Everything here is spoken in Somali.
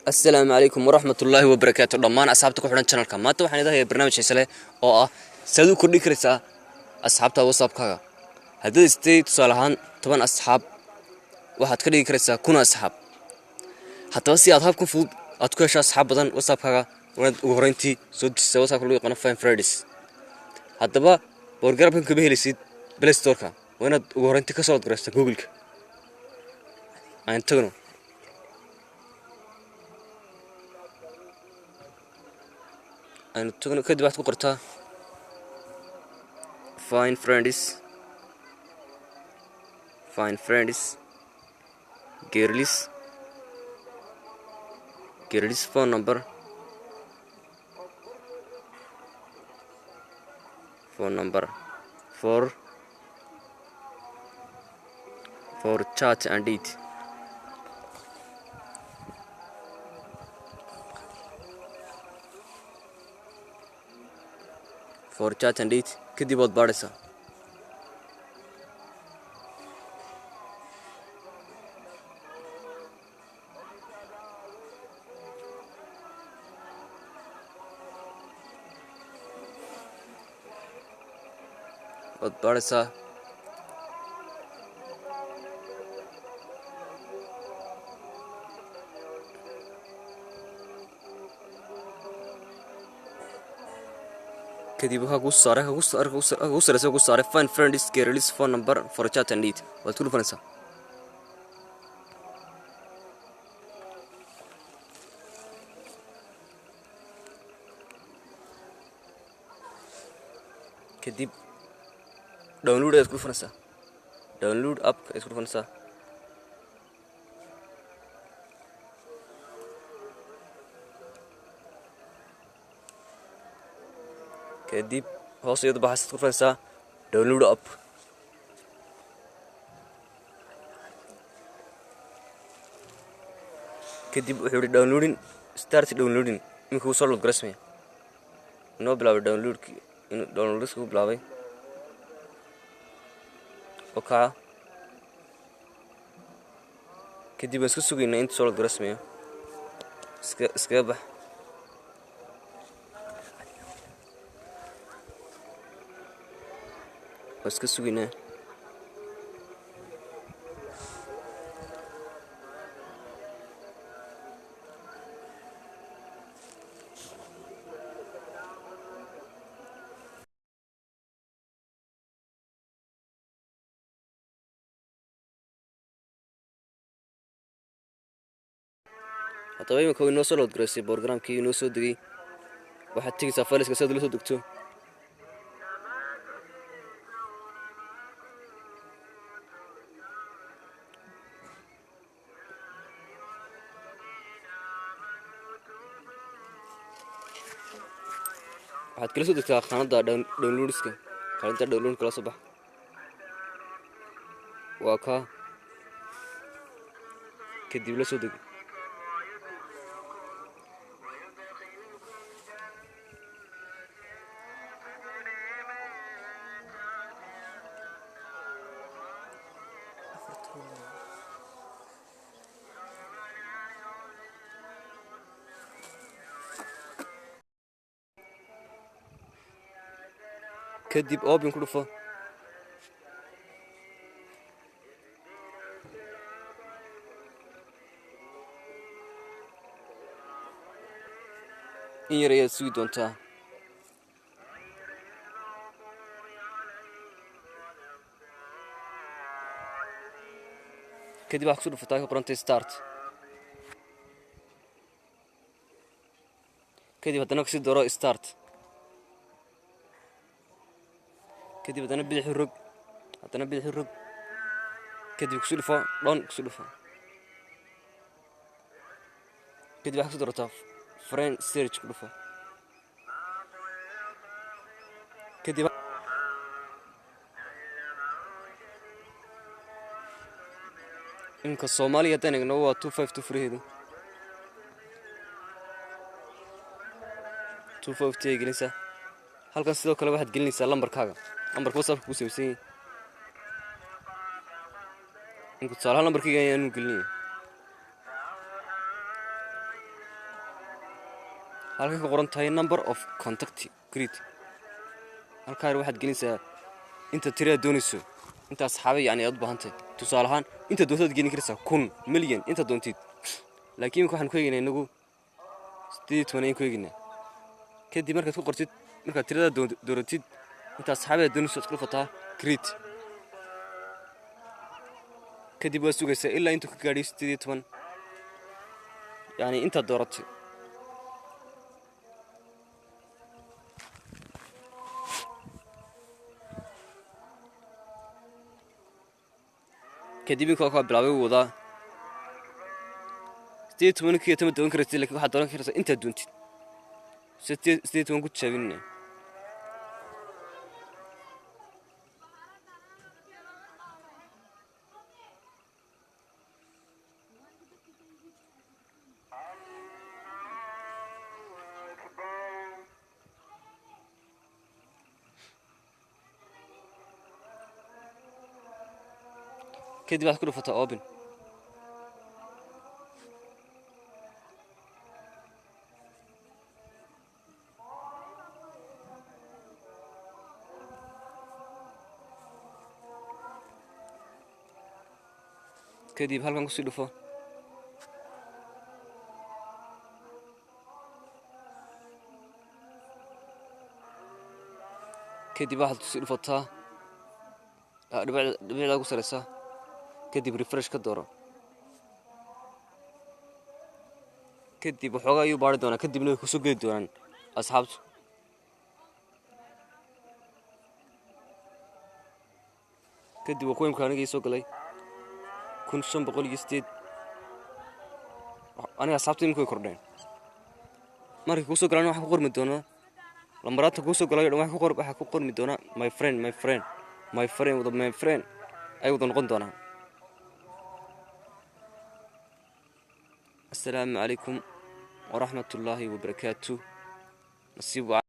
السلام عليكم ورحمة الله وبركاته. دمان أصحابتك وحنا channelka maanta waxaan idahay barnaamij xiiso leh oo ah sidoo kordhi karaysa asxaabta WhatsApp-kaaga. Haddii istay tusaalahan 10 asxaab waxaad ka dhigi karaysaa 1000 asxaab. Haddaba si aad habkan fudud aad ku hesho asxaab badan WhatsApp-kaaga waad ugu horeyntii soo dejisay WhatsApp loo yaqaan Find Friends. Haddaba borgarabkan ka helisid Play Store-ka waanaad ugu horeyntii ka soo diraysaa Google-ka. Aan tagno أنا تقول كده واحد قرطها find friends girls phone number for chat and date. For chat and date كدي بود بارسا بود بارسا كدي بها قصة find friends girls phone number for chat and date وتقول فرنسا كدي داونلود اسكو فرنسا داونلود اب اسكو فرنسا كدي hoos iyada baxaad ku furaysaa download app kadib wuxuu downloading start downloading imika uu soo load gareysmaya noo bilaabo downloadki inuu downloadisku bilaabay okay kadib isku sugayna inta soo load gareysmaya iska bax iska sugayna haddaba imika inoo soo load gareysay programkii inoo soo degay waxaad tigaysaa fayliska si aad ula soo degto waxaad kala soo degtaa qaanada downloadska qaanada download kala soo bax waa ka kadib la soo deg kadib open ku dhufo in yar ayaad sugi doontaa kadib waxaad kusoo dhufataa ka qorantay start kadib haddana kasii dooro start kadib haddana bidix rog kadib kusoo dhufo dhown kusoo dhufo kadib waxaad kusoo doorataa friend search ku dhufo kadib inka Soomaaliya haddaan eegno waa 252 furaheedu 250 gelinaysaa halkan sidoo kale waxaad gelinaysaa lambarkaaga lambarka WhatsApp ku saabsan inku tusaalaha lambarkayga ayaan gelinayaa halka ka qoran tahay number of contact create halkaan waxaad gelinaysaa inta tirada doonayso inta asxaab yani aad u baahantahay tusaale ahaan inta doontaad gelin karaysaa 1 milyan inta doontid laakiin waxaan ku eegaynaa inagu 18 ku eegaynaa kadib markaad ku qortid markaad tirada dooratid inta asxaabada doonayso isku fataa create kadib waa sugaysaa ilaa inta ka gaadhay 18 yani inta dooratay kadib inka bilaabay wadaa 18 kii tama doon kartid laakiin waxa dooran kartaa inta doontid 18 ku jabinna kadib waxaad ku dhufataa open kadib halkan kusii dhufo kadib waxaad kusii dhufataa dhibicda ugu sareysa kadib refresh ka dooro kadib waxoogaa ayuu baari doonaa kadibna way kusoo geli doonaan asxaabtu kadib waa kuwimka anigii soo galay 1508 aniga asxaabtu imika way kordheen markii kusoo galaan waxaa ku qormi doonaa lambaraadta kusoo galay dhan waxaa ku qormi doonaa my friend ay wada noqon doonaan السلام عليكم ورحمة الله وبركاته. نصيب